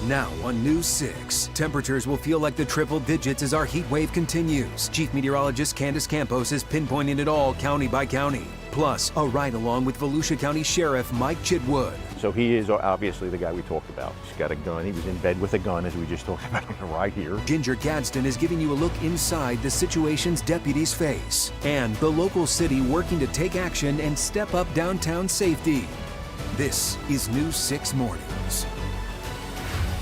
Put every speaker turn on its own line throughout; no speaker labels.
Now on News 6, temperatures will feel like the triple digits as our heat wave continues. Chief Meteorologist Candace Campos is pinpointing it all county by county. Plus, a ride-along with Volusia County Sheriff Mike Chitwood.
So he is obviously the guy we talked about. He's got a gun. He was in bed with a gun, as we just talked about on the right here.
Ginger Gadsden is giving you a look inside the situations deputies face. And the local city working to take action and step up downtown safety. This is News 6 Mornings.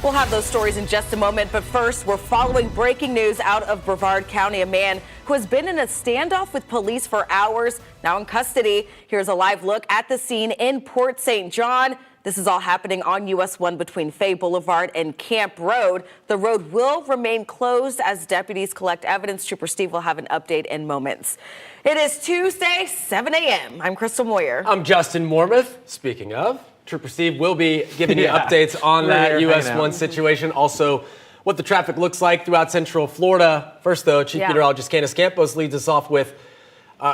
We'll have those stories in just a moment, but first, we're following breaking news out of Brevard County. A man who has been in a standoff with police for hours, now in custody. Here's a live look at the scene in Port St. John. This is all happening on US 1 between Fay Boulevard and Camp Road. The road will remain closed as deputies collect evidence. Trooper Steve will have an update in moments. It is Tuesday, 7 a.m. I'm Crystal Moyer.
I'm Justin Mormuth. Speaking of, Trooper Steve will be giving you updates on that US 1 situation. Also, what the traffic looks like throughout Central Florida. First, though, Chief Meteorologist Candace Campos leads us off with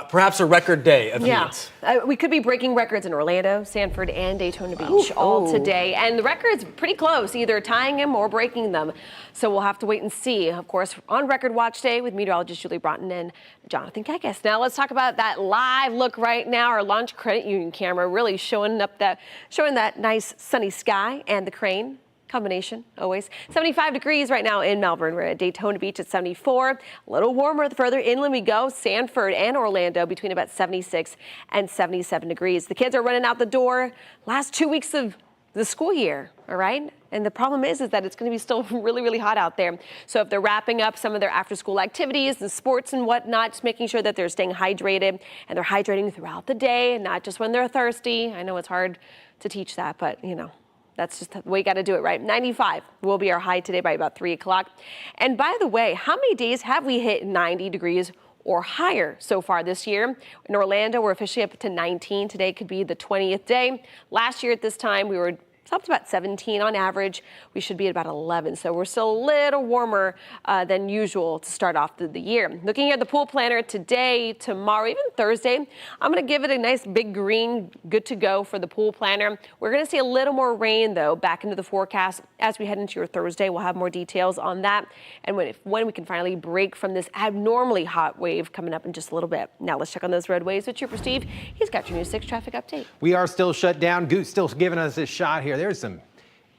perhaps a record day of heat.
We could be breaking records in Orlando, Sanford, and Daytona Beach all today. And the record's pretty close, either tying them or breaking them. So we'll have to wait and see. Of course, on Record Watch Day with meteorologist Julie Broughton and Jonathan Kekes. Now let's talk about that live look right now. Our Launch Credit Union camera really showing that nice sunny sky and the crane. Combination, always. 75 degrees right now in Melbourne. We're at Daytona Beach at 74. A little warmer the further inland we go. Sanford and Orlando between about 76 and 77 degrees. The kids are running out the door last 2 weeks of the school year, all right? And the problem is that it's going to be still really, really hot out there. So if they're wrapping up some of their after-school activities and sports and whatnot, just making sure that they're staying hydrated and they're hydrating throughout the day, not just when they're thirsty. I know it's hard to teach that, but, you know. That's just the way you got to do it, right? 95 will be our high today by about 3 o'clock. And by the way, how many days have we hit 90 degrees or higher so far this year? In Orlando, we're officially up to 19. Today could be the 20th day. Last year at this time, we were up to about 17 on average. We should be at about 11. So we're still a little warmer than usual to start off the year. Looking at the pool planner today, tomorrow, even Thursday, I'm going to give it a nice big green, good to go for the pool planner. We're going to see a little more rain, though, back into the forecast as we head into your Thursday. We'll have more details on that and when we can finally break from this abnormally hot wave coming up in just a little bit. Now let's check on those roadways with Trooper Steve. He's got your News 6 traffic update.
We are still shut down. Goose still giving us this shot here. There's some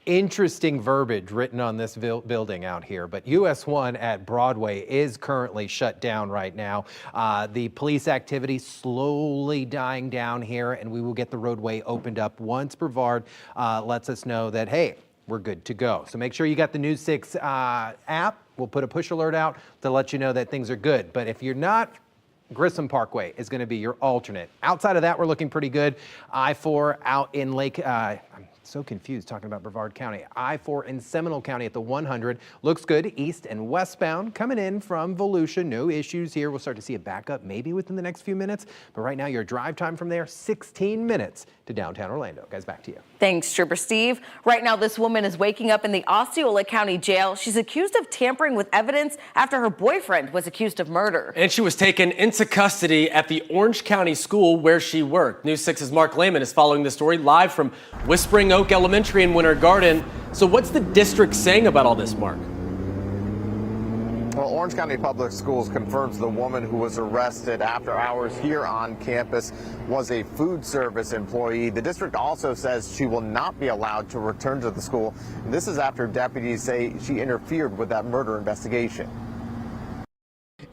interesting verbiage written on this building out here, but US 1 at Broadway is currently shut down right now. The police activity slowly dying down here, and we will get the roadway opened up once Brevard lets us know that, hey, we're good to go. So make sure you got the News 6 app. We'll put a push alert out to let you know that things are good. But if you're not, Grissom Parkway is going to be your alternate. Outside of that, we're looking pretty good. I-4 out in Lake, I'm so confused talking about Brevard County. I-4 in Seminole County at the 100 looks good. East and westbound coming in from Volusia. No issues here. We'll start to see a backup maybe within the next few minutes. But right now, your drive time from there, 16 minutes to downtown Orlando. Guys, back to you.
Thanks, Trooper Steve. Right now, this woman is waking up in the Osceola County Jail. She's accused of tampering with evidence after her boyfriend was accused of murder.
And she was taken into custody at the Orange County school where she worked. News 6's Mark Lehman is following the story live from Whispering Oak Elementary in Winter Garden. So what's the district saying about all this, Mark?
Well, Orange County Public Schools confirms the woman who was arrested after hours here on campus was a food service employee. The district also says she will not be allowed to return to the school. This is after deputies say she interfered with that murder investigation.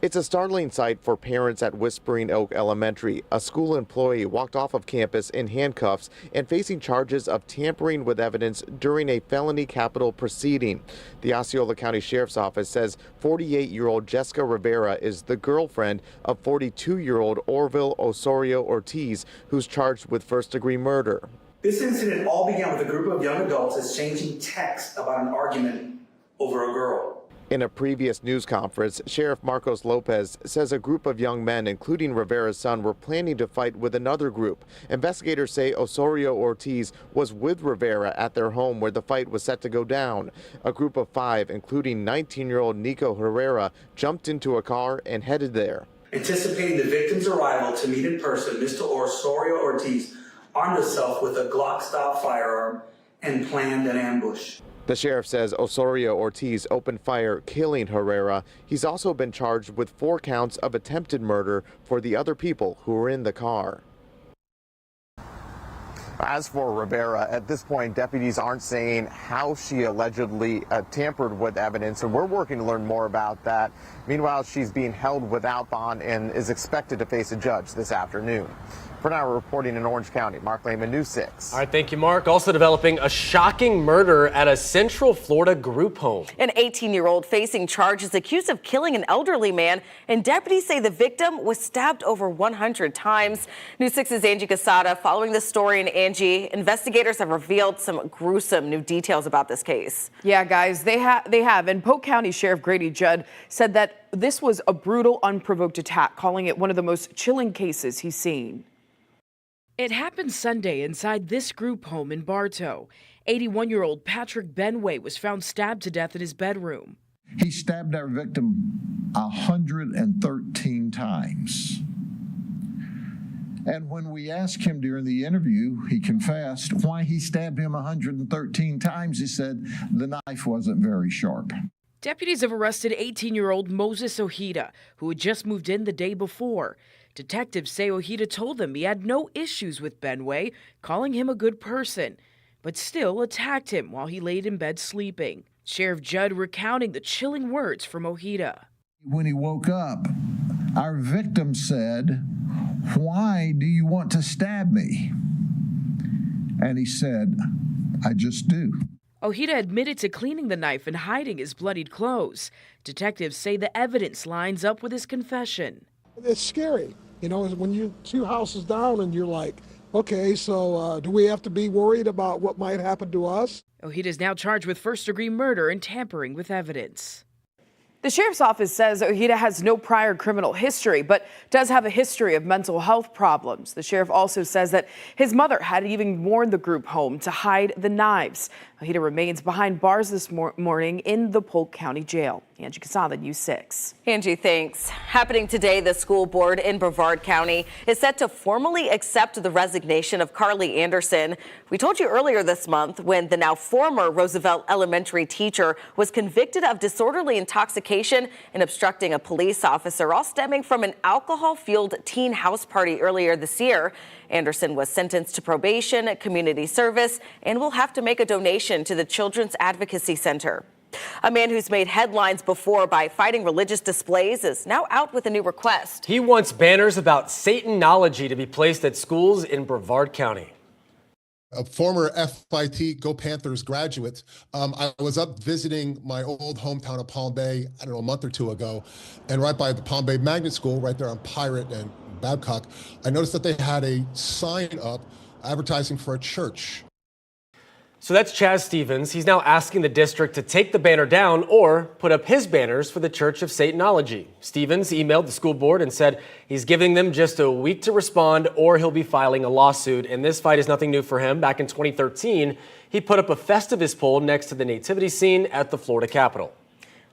It's a startling sight for parents at Whispering Oak Elementary. A school employee walked off of campus in handcuffs and facing charges of tampering with evidence during a felony capital proceeding. The Osceola County Sheriff's Office says 48-year-old Jessica Rivera is the girlfriend of 42-year-old Orville Osorio Ortiz, who's charged with first-degree murder.
This incident all began with a group of young adults exchanging texts about an argument over a girl.
In a previous news conference, Sheriff Marcos Lopez says a group of young men, including Rivera's son, were planning to fight with another group. Investigators say Osorio Ortiz was with Rivera at their home where the fight was set to go down. A group of 5, including 19-year-old Nico Herrera, jumped into a car and headed there.
Anticipating the victim's arrival to meet in person, Mr. Osorio Ortiz armed himself with a Glock-style firearm and planned an ambush.
The sheriff says Osorio Ortiz opened fire, killing Herrera. He's also been charged with 4 counts of attempted murder for the other people who were in the car. As for Rivera, at this point, deputies aren't saying how she allegedly tampered with evidence, and we're working to learn more about that. Meanwhile, she's being held without bond and is expected to face a judge this afternoon. For now, we're reporting in Orange County. Mark Lehman, News 6.
All right, thank you, Mark. Also developing a shocking murder at a Central Florida group home.
An 18-year-old facing charges accused of killing an elderly man, and deputies say the victim was stabbed over 100 times. News 6's Angie Casada following this story. And Angie, investigators have revealed some gruesome new details about this case.
Yeah, guys, they have. And Polk County Sheriff Grady Judd said that this was a brutal, unprovoked attack, calling it one of the most chilling cases he's seen.
It happened Sunday inside this group home in Bartow. 81-year-old Patrick Benway was found stabbed to death in his bedroom.
He stabbed our victim 113 times. And when we asked him during the interview, he confessed why he stabbed him 113 times. He said the knife wasn't very sharp.
Deputies have arrested 18-year-old Moses Ojeda, who had just moved in the day before. Detectives say Ojeda told them he had no issues with Benway, calling him a good person, but still attacked him while he laid in bed sleeping. Sheriff Judd recounting the chilling words from Ojeda.
When he woke up, our victim said, "Why do you want to stab me?" And he said, "I just do."
Ojeda admitted to cleaning the knife and hiding his bloodied clothes. Detectives say the evidence lines up with his confession.
It's scary, you know, when you're 2 houses down and you're like, okay, so do we have to be worried about what might happen to us?
Ojeda is now charged with first-degree murder and tampering with evidence.
The sheriff's office says Ojeda has no prior criminal history, but does have a history of mental health problems. The sheriff also says that his mother had even warned the group home to hide the knives. Ojeda remains behind bars this morning in the Polk County Jail. Angie Casada, News 6.
Angie, thanks. Happening today, the school board in Brevard County is set to formally accept the resignation of Carly Anderson. We told you earlier this month when the now former Roosevelt Elementary teacher was convicted of disorderly intoxication and obstructing a police officer, all stemming from an alcohol-fueled teen house party earlier this year. Anderson was sentenced to probation, community service, and will have to make a donation to the Children's Advocacy Center. A man who's made headlines before by fighting religious displays is now out with a new request.
He wants banners about Satanology to be placed at schools in Brevard County.
A former FIT Go Panthers graduate. I was up visiting my old hometown of Palm Bay, I don't know, a month or two ago, and right by the Palm Bay Magnet School, right there on Pirate and Babcock, I noticed that they had a sign up advertising for a church.
So that's Chaz Stevens. He's now asking the district to take the banner down or put up his banners for the Church of Satanology. Stevens emailed the school board and said he's giving them just a week to respond or he'll be filing a lawsuit. And this fight is nothing new for him. Back in 2013, he put up a Festivus pole next to the nativity scene at the Florida Capitol.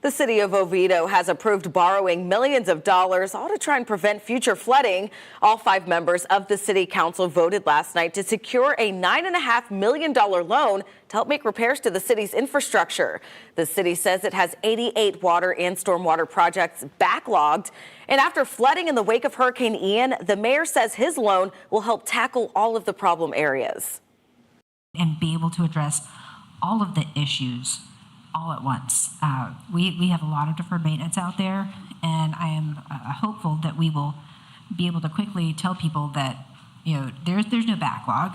The city of Oviedo has approved borrowing millions of dollars, all to try and prevent future flooding. All 5 members of the city council voted last night to secure a $9.5 million loan to help make repairs to the city's infrastructure. The city says it has 88 water and stormwater projects backlogged. And after flooding in the wake of Hurricane Ian, the mayor says his loan will help tackle all of the problem areas.
And be able to address all of the issues all at once. We have a lot of deferred maintenance out there, and I am hopeful that we will be able to quickly tell people that, you know, there's no backlog.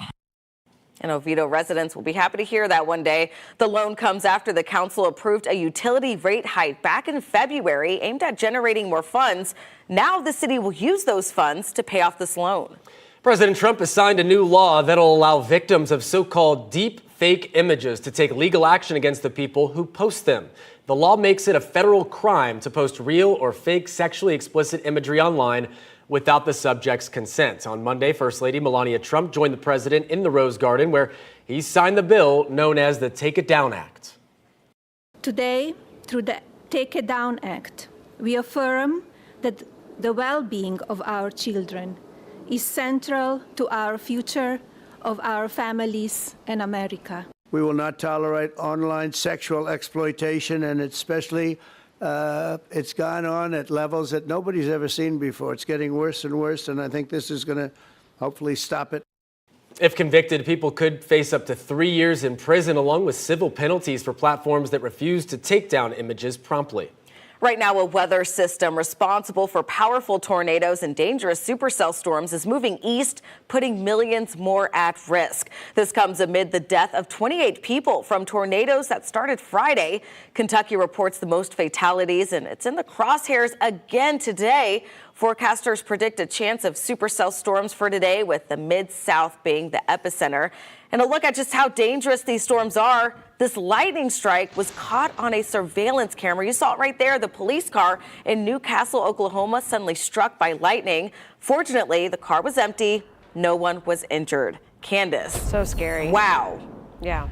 And Oviedo residents will be happy to hear that one day. The loan comes after the council approved a utility rate hike back in February aimed at generating more funds. Now the city will use those funds to pay off this loan.
President Trump has signed a new law that'll allow victims of so-called deep fake images to take legal action against the people who post them. The law makes it a federal crime to post real or fake sexually explicit imagery online without the subject's consent. On Monday, First Lady Melania Trump joined the president in the Rose Garden, where he signed the bill known as the Take It Down Act.
Today, through the Take It Down Act, we affirm that the well-being of our children is central to our future of our families and America.
We will not tolerate online sexual exploitation, and especially it's gone on at levels that nobody's ever seen before. It's getting worse and worse, and I think this is going to hopefully stop it.
If convicted, people could face up to 3 years in prison, along with civil penalties for platforms that refuse to take down images promptly.
Right now, a weather system responsible for powerful tornadoes and dangerous supercell storms is moving east, putting millions more at risk. This comes amid the death of 28 people from tornadoes that started Friday. Kentucky reports the most fatalities, and it's in the crosshairs again today. Forecasters predict a chance of supercell storms for today, with the Mid-South being the epicenter. And a look at just how dangerous these storms are. This lightning strike was caught on a surveillance camera. You saw it right there. The police car in Newcastle, Oklahoma, suddenly struck by lightning. Fortunately, the car was empty. No one was injured. Candace.
So scary.
Wow.
Yeah.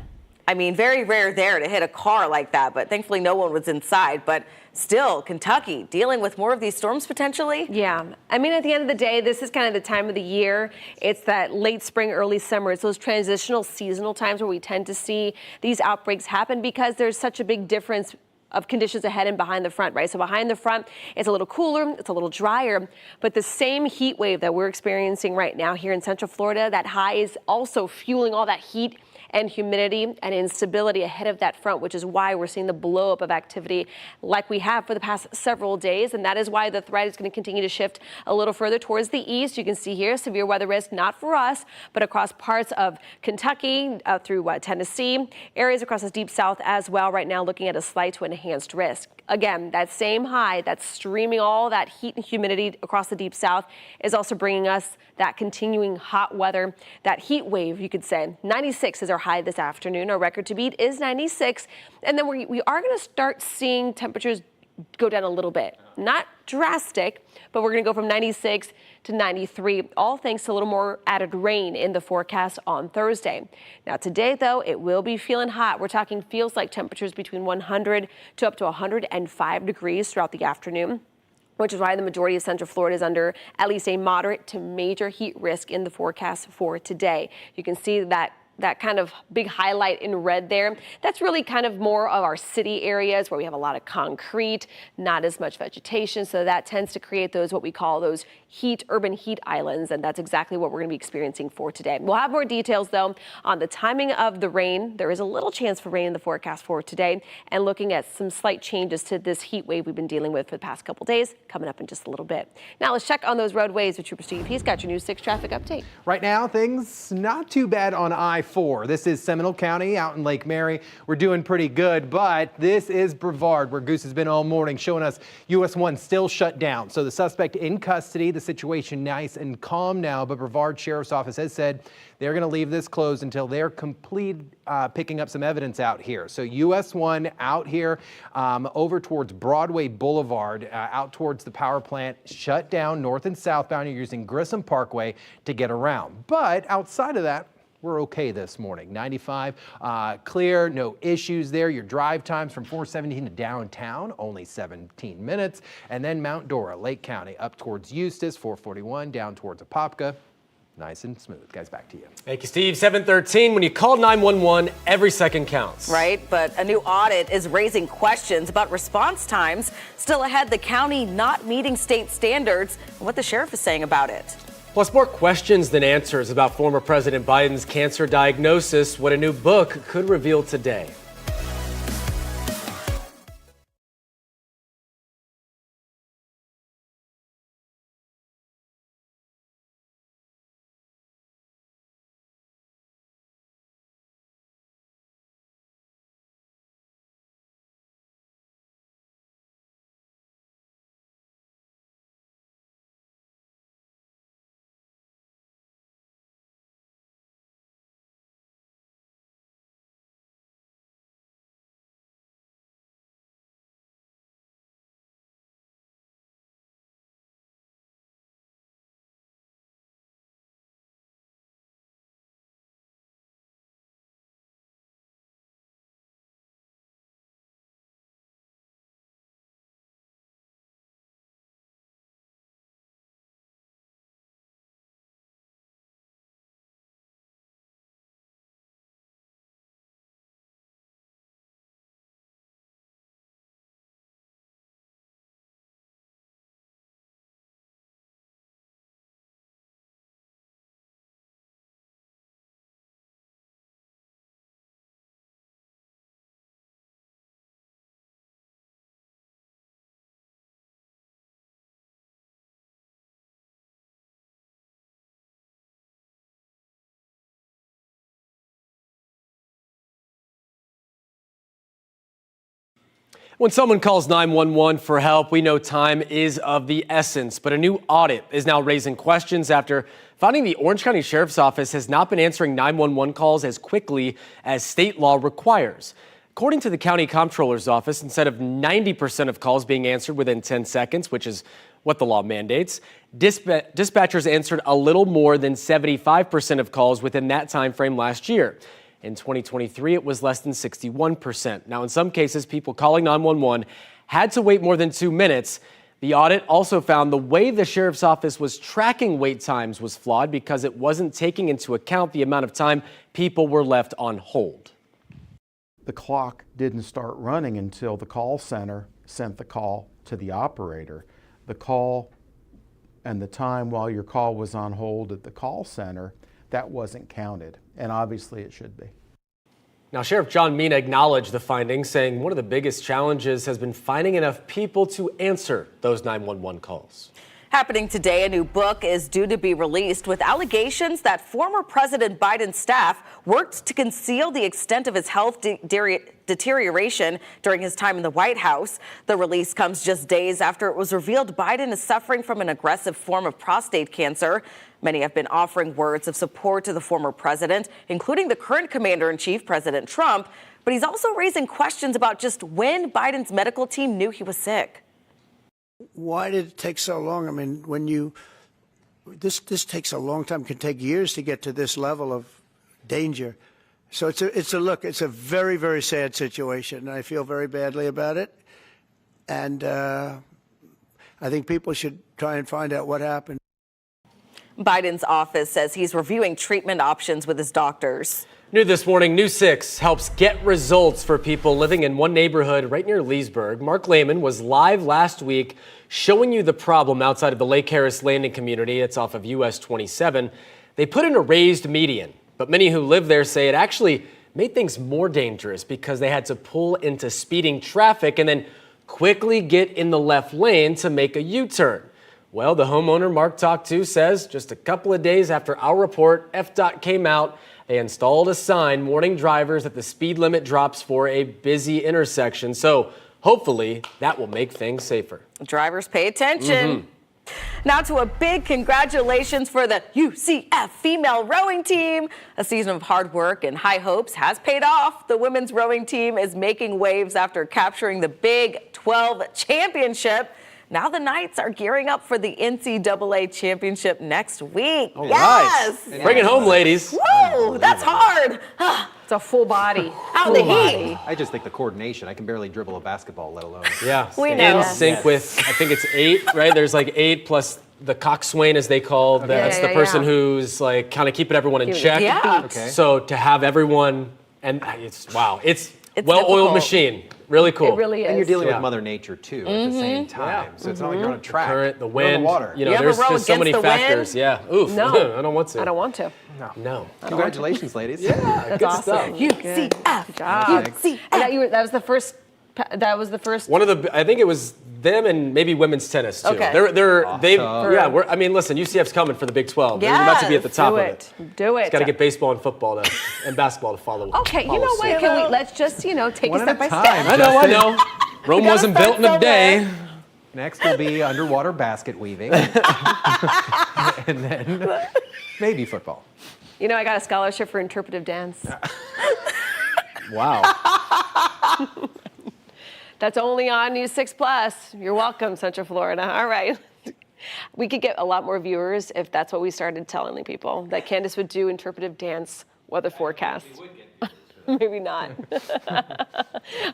I mean, very rare there to hit a car like that, but thankfully no one was inside. But still, Kentucky dealing with more of these storms potentially?
Yeah. I mean, at the end of the day, this is kind of the time of the year. It's that late spring, early summer. It's those transitional seasonal times where we tend to see these outbreaks happen because there's such a big difference of conditions ahead and behind the front, right? So behind the front, it's a little cooler, it's a little drier, but the same heat wave that we're experiencing right now here in Central Florida, that high is also fueling all that heat and humidity and instability ahead of that front, which is why we're seeing the blow up of activity like we have for the past several days. And that is why the threat is going to continue to shift a little further towards the east. You can see here severe weather risk, not for us, but across parts of Kentucky through Tennessee, areas across the deep south as well. Right now, looking at a slight to enhanced risk. Again, that same high that's streaming all that heat and humidity across the deep south is also bringing us that continuing hot weather, that heat wave, you could say. 96 is our high this afternoon. Our record to beat is 96. And then we are going to start seeing temperatures go down a little bit. Not drastic, but we're going to go from 96 to 93, all thanks to a little more added rain in the forecast on Thursday. Now today, though, it will be feeling hot. We're talking feels like temperatures between 100 to up to 105 degrees throughout the afternoon, which is why the majority of Central Florida is under at least a moderate to major heat risk in the forecast for today. You can see that kind of big highlight in red there. That's really kind of more of our city areas where we have a lot of concrete, not as much vegetation. So that tends to create those, what we call those urban heat islands. And that's exactly what we're going to be experiencing for today. We'll have more details, though, on the timing of the rain. There is a little chance for rain in the forecast for today, and looking at some slight changes to this heat wave we've been dealing with for the past couple days coming up in just a little bit. Now let's check on those roadways with Trooper Steve. He's got your News 6 traffic update.
Right now, things not too bad on I-4. This is Seminole County out in Lake Mary. We're doing pretty good, but this is Brevard, where Goose has been all morning, showing us US 1 still shut down. So the suspect in custody, the situation nice and calm now, but Brevard Sheriff's Office has said they're going to leave this closed until they're complete picking up some evidence out here. So US 1 out here over towards Broadway Boulevard, out towards the power plant, shut down north and southbound. You're using Grissom Parkway to get around. But outside of that, we're okay this morning. 95 clear, no issues there. Your drive times from 417 to downtown, only 17 minutes. And then Mount Dora, Lake County, up towards Eustis, 441, down towards Apopka. Nice and smooth. Guys, back to you.
Thank you, Steve. 7:13. When you call 911, every second counts.
Right, but a new audit is raising questions about response times. Still ahead, the county not meeting state standards and what the sheriff is saying about it.
Plus, more questions than answers about former President Biden's cancer diagnosis, what a new book could reveal today. When someone calls 911 for help, we know time is of the essence. But a new audit is now raising questions after finding the Orange County Sheriff's Office has not been answering 911 calls as quickly as state law requires. According to the County Comptroller's Office, instead of 90% of calls being answered within 10 seconds, which is what the law mandates, dispatchers answered a little more than 75% of calls within that time frame last year. In 2023, it was less than 61%. Now, in some cases, people calling 911 had to wait more than 2 minutes. The audit also found the way the sheriff's office was tracking wait times was flawed because it wasn't taking into account the amount of time people were left on hold.
The clock didn't start running until the call center sent the call to the operator. The call and the time while your call was on hold at the call center, that wasn't counted, and obviously it should be.
Now, Sheriff John Mina acknowledged the findings, saying one of the biggest challenges has been finding enough people to answer those 911 calls.
Happening today, a new book is due to be released with allegations that former President Biden's staff worked to conceal the extent of his health deterioration during his time in the White House. The release comes just days after it was revealed Biden is suffering from an aggressive form of prostate cancer. Many have been offering words of support to the former president, including the current commander-in-chief, President Trump. But he's also raising questions about just when Biden's medical team knew he was sick.
Why did it take so long? I mean, this takes a long time. It can take years to get to this level of danger. So it's a very, very sad situation. I feel very badly about it. And I think people should try and find out what happened.
Biden's office says he's reviewing treatment options with his doctors.
New this morning, News 6 helps get results for people living in one neighborhood right near Leesburg. Mark Lehman was live last week showing you the problem outside of the Lake Harris Landing community. It's off of US 27. They put in a raised median, but many who live there say it actually made things more dangerous because they had to pull into speeding traffic and then quickly get in the left lane to make a U-turn. Well, the homeowner Mark talked to says just a couple of days after our report, FDOT came out. They installed a sign warning drivers that the speed limit drops for a busy intersection. So hopefully that will make things safer.
Drivers, pay attention. Now to a big congratulations for the UCF female rowing team. A season of hard work and high hopes has paid off. The women's rowing team is making waves after capturing the Big 12 championship. Now the Knights are gearing up for the NCAA championship next week.
All
yes!
Right. Bring it home, ladies.
Whoa, that's hard.
It's a full body.
Out the heat.
I just think the coordination. I can barely dribble a basketball, let alone.
Yeah.
We know.
In sync with, I think it's 8, right? There's like 8 plus the coxswain, as they call. That's the person who's like kind of keeping everyone in check.
Yeah.
Okay.
So to have everyone, and it's
It's
well-oiled
difficult.
machine. Really cool.
It really is.
And you're dealing with Mother Nature too at the same time. So it's not like you're on a track.
Current, the
You're on
wind,
the water.
you know,
You ever
there's
row
just so many
against the
factors.
wind?
Yeah. Oof.
No.
I don't want to.
I don't want to.
No.
Congratulations, ladies.
Yeah.
That's
good
awesome.
stuff.
UCF.
Good job.
UCF.
And that was the first. That was the first.
One of the, I think it was them and maybe women's tennis too.
Okay.
I mean, listen, UCF's coming for the Big 12. They're about to be at the top of it.
Do it.
Got to get baseball and football and basketball to follow.
Okay, you know what? Let's just, take
One
it
at
step by
a
step.
time.
I know. Rome wasn't built in a day.
Next will be underwater basket weaving. And then maybe football.
You know, I got a scholarship for interpretive dance.
Wow.
That's only on News 6 Plus. You're welcome, Central Florida. All right. We could get a lot more viewers if that's what we started telling people, that Candace would do interpretive dance weather forecast. Maybe not.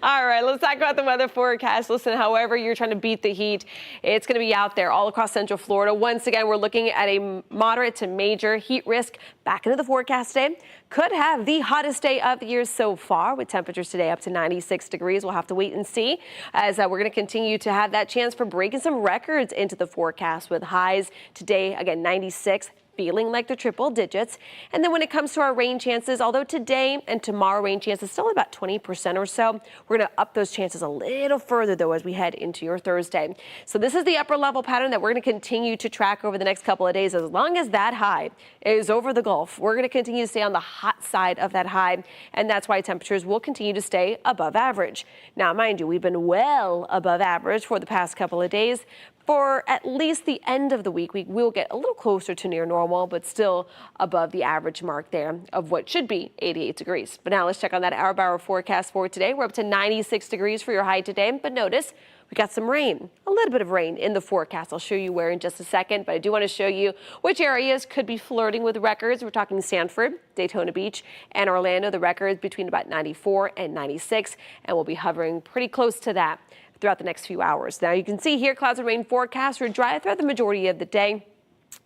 All right, let's talk about the weather forecast. Listen, however you're trying to beat the heat, it's going to be out there all across Central Florida. Once again, we're looking at a moderate to major heat risk back into the forecast today. Could have the hottest day of the year so far, with temperatures today up to 96 degrees. We'll have to wait and see, as we're going to continue to have that chance for breaking some records into the forecast, with highs today, again, 96. feeling like the triple digits. And then when it comes to our rain chances, although today and tomorrow rain chances still at about 20% or so, we're going to up those chances a little further, though, as we head into your Thursday. So this is the upper level pattern that we're going to continue to track over the next couple of days. As long as that high is over the Gulf, we're going to continue to stay on the hot side of that high, and that's why temperatures will continue to stay above average. Now, mind you, we've been well above average for the past couple of days. For at least the end of the week, we will get a little closer to near normal, but still above the average mark there of what should be 88 degrees. But now let's check on that hour-by-hour forecast for today. We're up to 96 degrees for your high today, but notice we got some rain, a little bit of rain in the forecast. I'll show you where in just a second, but I do want to show you which areas could be flirting with records. We're talking Sanford, Daytona Beach, and Orlando. The records between about 94 and 96, and we'll be hovering pretty close to that throughout the next few hours. Now you can see here clouds and rain forecasts are dry throughout the majority of the day.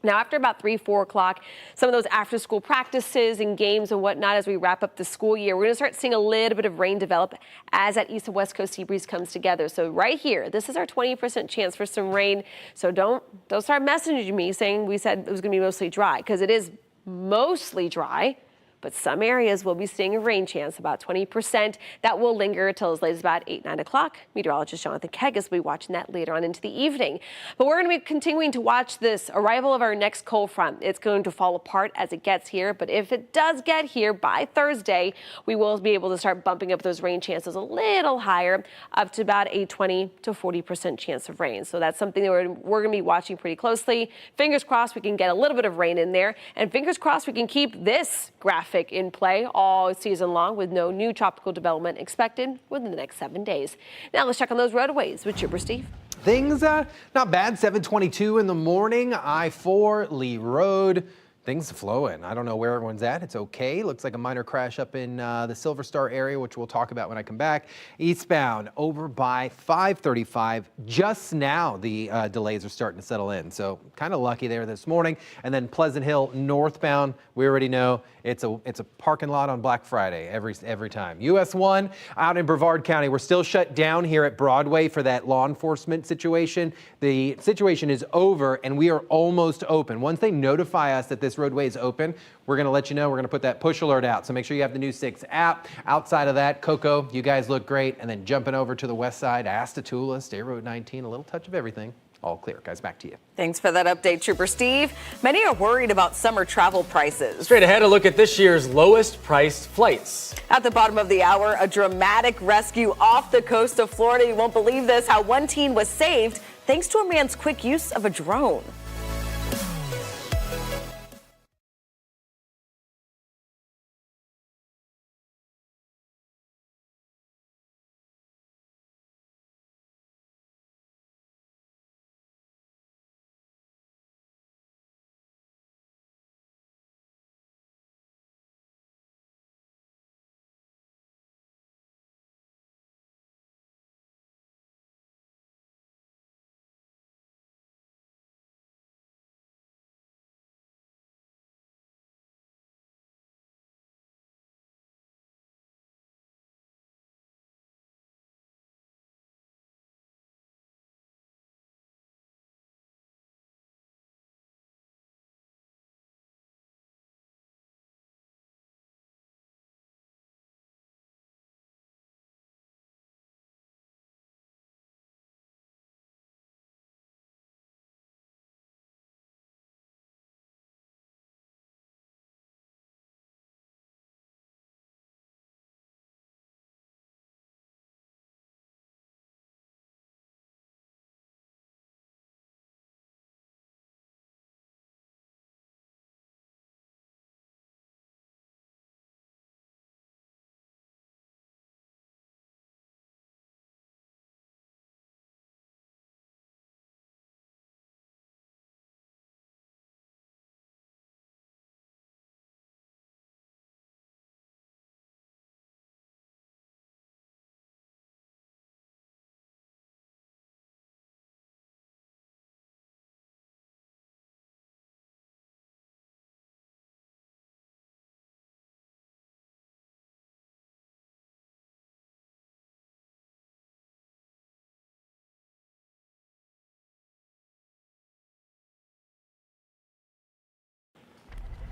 Now, after about 3, 4 o'clock, some of those after-school practices and games and whatnot as we wrap up the school year, we're going to start seeing a little bit of rain develop as that east and west coast sea breeze comes together. So right here, this is our 20% chance for some rain. So don't start messaging me saying we said it was going to be mostly dry, because it is mostly dry. But some areas will be seeing a rain chance, about 20%. That will linger until as late as about 8, 9 o'clock. Meteorologist Jonathan Kegas will be watching that later on into the evening. But we're going to be continuing to watch this arrival of our next cold front. It's going to fall apart as it gets here. But if it does get here by Thursday, we will be able to start bumping up those rain chances a little higher, up to about a 20 to 40% chance of rain. So that's something that we're going to be watching pretty closely. Fingers crossed we can get a little bit of rain in there. And fingers crossed we can keep this graphic in play all season long with no new tropical development expected within the next 7 days. Now let's check on those roadways with Trooper Steve.
Things not bad. 7:22 in the morning. I-4 Lee Road. Things flowing. I don't know where everyone's at. It's okay. Looks like a minor crash up in the Silver Star area, which we'll talk about when I come back. Eastbound over by 535. Just now the delays are starting to settle in. So kind of lucky there this morning. And then Pleasant Hill northbound. We already know it's a parking lot on Black Friday every time. US 1 out in Brevard County. We're still shut down here at Broadway for that law enforcement situation. The situation is over and we are almost open. Once they notify us that this roadway is open, we're going to let you know. We're going to put that push alert out. So make sure you have the new 6 app. Outside of that, Coco, you guys look great. And then jumping over to the west side, Astatula, State Road 19, a little touch of everything. All clear. Guys, back to you.
Thanks for that update, Trooper Steve. Many are worried about summer travel prices.
Straight ahead, a look at this year's lowest priced flights.
At the bottom of the hour, a dramatic rescue off the coast of Florida. You won't believe this, how one teen was saved thanks to a man's quick use of a drone.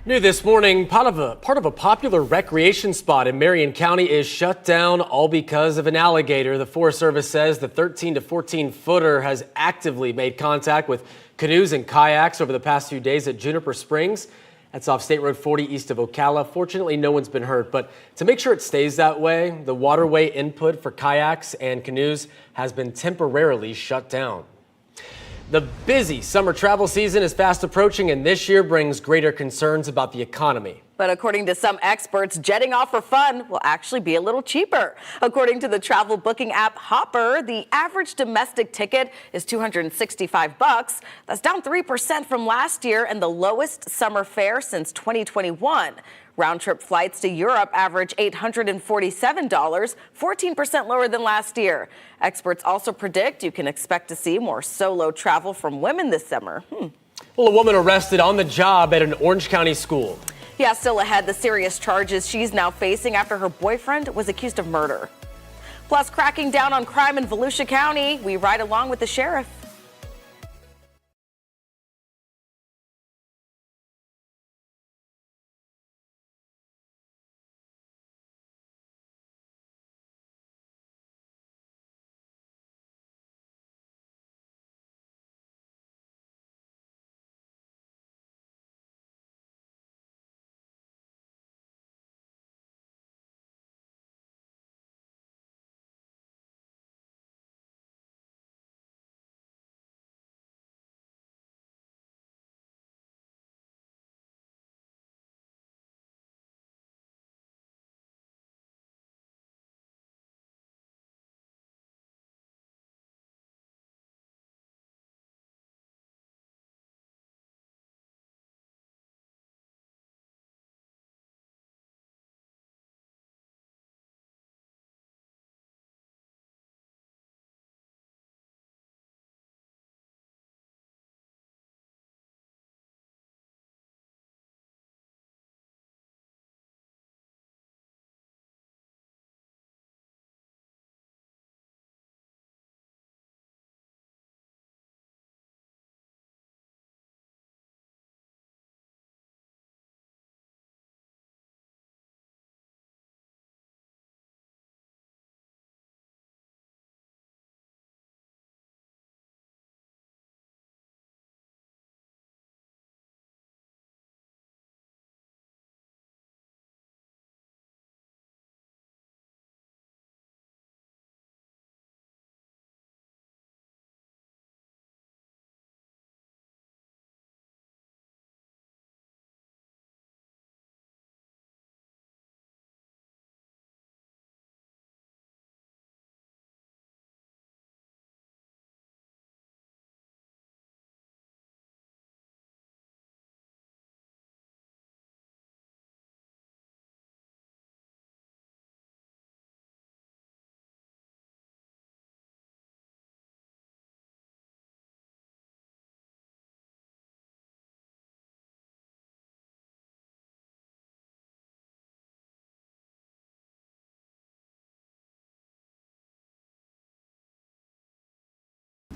New this morning, part of a popular recreation spot in Marion County is shut down, all because of an alligator. The Forest Service says the 13 to 14 footer has actively made contact with canoes and kayaks over the past few days at Juniper Springs. That's off State Road 40 east of Ocala. Fortunately, no one's been hurt, but to make sure it stays that way, the waterway input for kayaks and canoes has been temporarily shut down. The busy summer travel season is fast approaching, and this year brings greater concerns about the economy.
But according to some experts, jetting off for fun will actually be a little cheaper. According to the travel booking app Hopper, the average domestic ticket is $265. That's down 3% from last year and the lowest summer fare since 2021. Round-trip flights to Europe average $847, 14% lower than last year. Experts also predict you can expect to see more solo travel from women this summer.
Well, a woman arrested on the job at an Orange County school.
Yeah, still ahead, the serious charges she's now facing after her boyfriend was accused of murder. Plus, cracking down on crime in Volusia County, we ride along with the sheriff.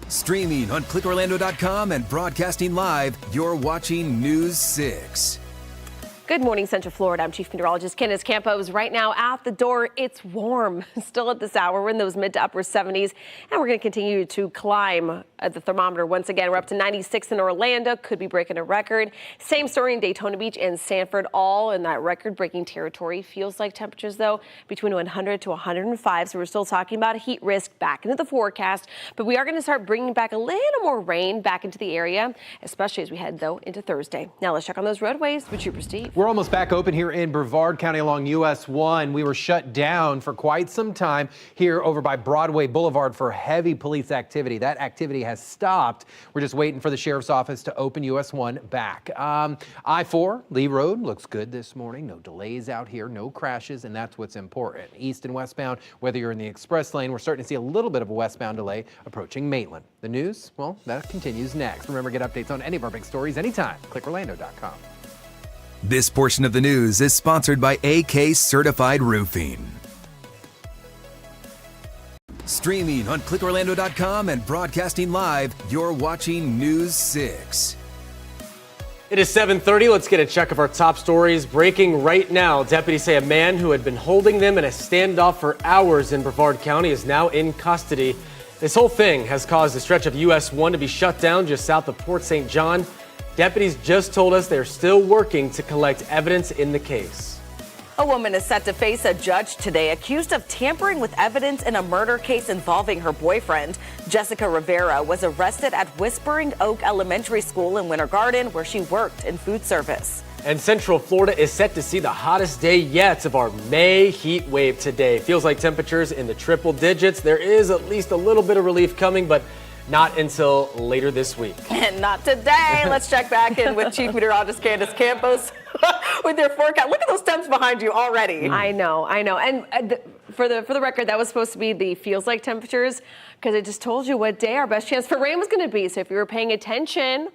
Streaming on clickorlando.com and broadcasting live, you're watching News 6.
Good morning, Central Florida. I'm Chief Meteorologist Candace Campos. Right now out the door, it's warm. Still at this hour, we're in those mid to upper 70s, and we're going to continue to climb at the thermometer. Once again, we're up to 96 in Orlando, could be breaking a record. Same story in Daytona Beach and Sanford, all in that record-breaking territory. Feels like temperatures, though, between 100 to 105, so we're still talking about a heat risk back into the forecast, but we are going to start bringing back a little more rain back into the area, especially as we head, though, into Thursday. Now let's check on those roadways with Trooper Steve.
We're almost back open here in Brevard County along US 1. We were shut down for quite some time here over by Broadway Boulevard for heavy police activity. That activity has stopped. We're just waiting for the sheriff's office to open US 1 back. I-4 Lee Road looks good this morning. No delays out here, no crashes, and that's what's important. East and westbound, whether you're in the express lane, we're starting to see a little bit of a westbound delay approaching Maitland. The news, well, that continues next. Remember, get updates on any of our big stories anytime. ClickOrlando.com.
This portion of the news is sponsored by AK Certified Roofing. Streaming on clickorlando.com and broadcasting live, you're watching News 6.
It is 7:30. Let's get a check of our top stories. Breaking right now. Deputies say a man who had been holding them in a standoff for hours in Brevard County is now in custody. This whole thing has caused a stretch of US 1 to be shut down just south of Port St. John. Deputies just told us they're still working to collect evidence in the case.
A woman is set to face a judge today accused of tampering with evidence in a murder case involving her boyfriend. Jessica Rivera was arrested at Whispering Oak Elementary School in Winter Garden, where she worked in food service.
And Central Florida is set to see the hottest day yet of our May heat wave today. Feels like temperatures in the triple digits. There is at least a little bit of relief coming, but not until later this week.
And not today. Let's check back in with Chief Meteorologist Candace Campos with your forecast. Look at those temps behind you already.
I know. And for the record, that was supposed to be the feels like temperatures because it just told you what day our best chance for rain was going to be. So if you were paying attention,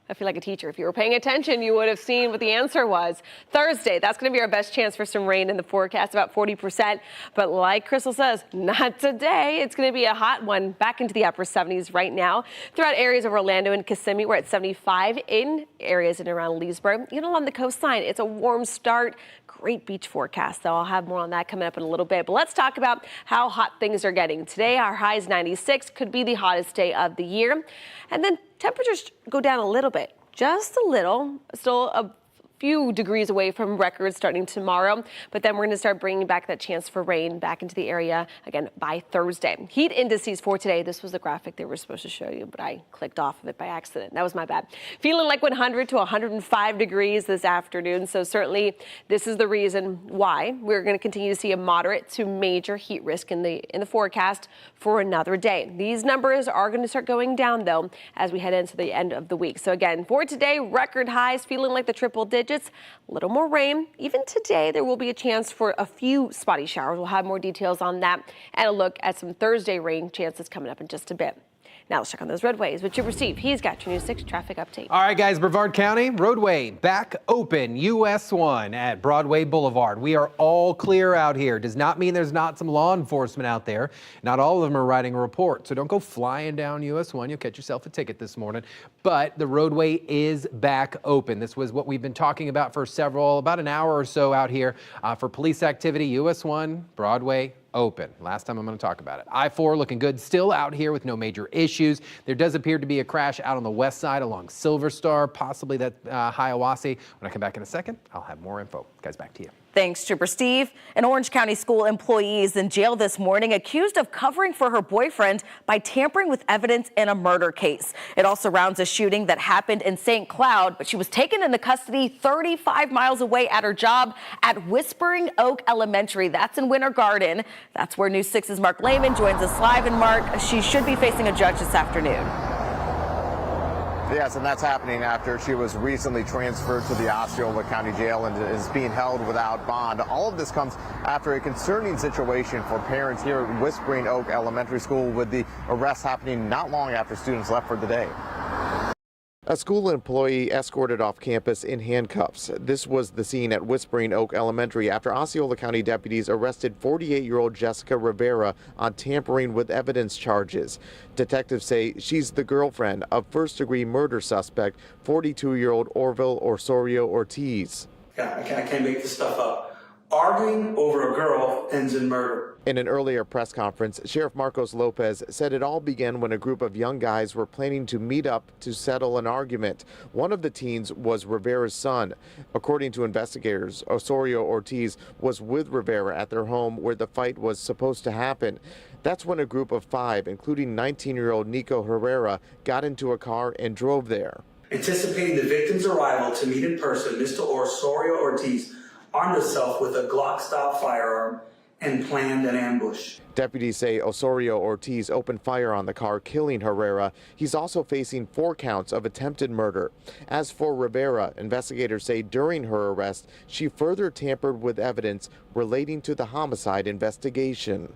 I feel like a teacher. If you were paying attention, you would have seen what the answer was. Thursday, that's going to be our best chance for some rain in the forecast, about 40%. But like Crystal says, not today. It's going to be a hot one, back into the upper 70s right now. Throughout areas of Orlando and Kissimmee, we're at 75 in areas in and around Leesburg. Even along the coastline, it's a warm start. Great beach forecast, though. I'll have more on that coming up in a little bit. But let's talk about how hot things are getting. Today, our high is 96, could be the hottest day of the year. And then temperatures go down a little bit, just a little, still a few degrees away from records starting tomorrow, but then we're going to start bringing back that chance for rain back into the area again by Thursday. Heat indices for today. This was the graphic they were supposed to show you, but I clicked off of it by accident. That was my bad. Feeling like 100 to 105 degrees this afternoon. So certainly this is the reason why we're going to continue to see a moderate to major heat risk in the forecast for another day. These numbers are going to start going down though as we head into the end of the week. So again, for today, record highs, feeling like the triple digits. A little more rain. Even today, there will be a chance for a few spotty showers. We'll have more details on that and a look at some Thursday rain chances coming up in just a bit. Now let's check on those roadways with Trooper Steve. He's got your News 6 traffic update.
All right, guys, Brevard County roadway back open. US 1 at Broadway Boulevard. We are all clear out here. Does not mean there's not some law enforcement out there. Not all of them are writing a report, so don't go flying down US 1. You'll catch yourself a ticket this morning. But the roadway is back open. This was what we've been talking about for about an hour or so out here for police activity. US 1, Broadway, open. Last time I'm going to talk about it. I-4 looking good still out here with no major issues. There does appear to be a crash out on the west side along Silver Star, possibly that Hiawassee. When I come back in a second, I'll have more info. Guys, back to you.
Thanks, Trooper Steve. An Orange County school employee is in jail this morning accused of covering for her boyfriend by tampering with evidence in a murder case. It all surrounds a shooting that happened in St. Cloud, but she was taken into custody 35 miles away at her job at Whispering Oak Elementary. That's in Winter Garden. That's where News 6's Mark Lehman joins us live. And Mark, she should be facing a judge this afternoon.
Yes, and that's happening after she was recently transferred to the Osceola County Jail and is being held without bond. All of this comes after a concerning situation for parents here at Whispering Oak Elementary School, with the arrest happening not long after students left for the day. A school employee escorted off campus in handcuffs. This was the scene at Whispering Oak Elementary after Osceola County deputies arrested 48-year-old Jessica Rivera on tampering with evidence charges. Detectives say she's the girlfriend of first-degree murder suspect, 42-year-old Orville Osorio Ortiz.
Yeah, I can't make this stuff up. Arguing over a girl ends in murder.
In an earlier press conference, Sheriff Marcos Lopez said it all began when a group of young guys were planning to meet up to settle an argument. One of the teens was Rivera's son. According to investigators, Osorio Ortiz was with Rivera at their home where the fight was supposed to happen. That's when a group of 5, including 19-year-old Nico Herrera, got into a car and drove there.
Anticipating the victim's arrival to meet in person, Mr. Osorio Ortiz armed himself with a Glock-style firearm and planned an ambush.
Deputies say Osorio Ortiz opened fire on the car, killing Herrera. He's also facing 4 counts of attempted murder. As for Rivera, investigators say during her arrest, she further tampered with evidence relating to the homicide investigation.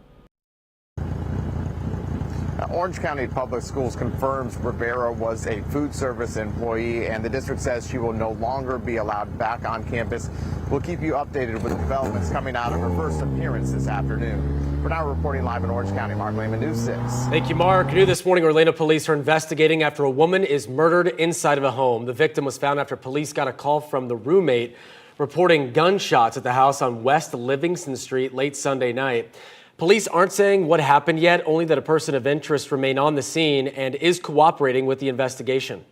Orange County Public Schools confirms Rivera was a food service employee, and the district says she will no longer be allowed back on campus. We'll keep you updated with developments coming out of her first appearance this afternoon. For now, reporting live in Orange County, Mark Lehman, News 6.
Thank you, Mark. New this morning, Orlando police are investigating after a woman is murdered inside of a home. The victim was found after police got a call from the roommate reporting gunshots at the house on West Livingston Street late Sunday night. Police aren't saying what happened yet, only that a person of interest remained on the scene and is cooperating with the investigation.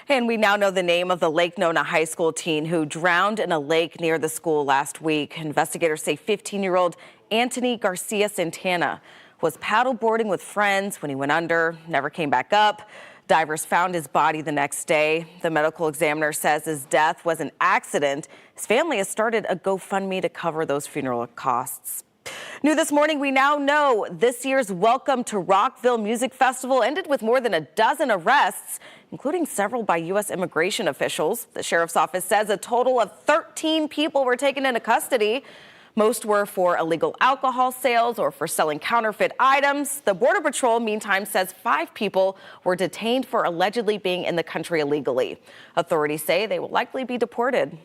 And we now know the name of the Lake Nona high school teen who drowned in a lake near the school last week. Investigators say 15-year-old Anthony Garcia Santana was paddleboarding with friends when he went under, never came back up. Divers found his body the next day. The medical examiner says his death was an accident. His family has started a GoFundMe to cover those funeral costs. New this morning, we now know this year's Welcome to Rockville Music Festival ended with more than a dozen arrests, including several by U.S. immigration officials. The sheriff's office says a total of 13 people were taken into custody. Most were for illegal alcohol sales or for selling counterfeit items. The Border Patrol, meantime, says 5 people were detained for allegedly being in the country illegally. Authorities say they will likely be deported.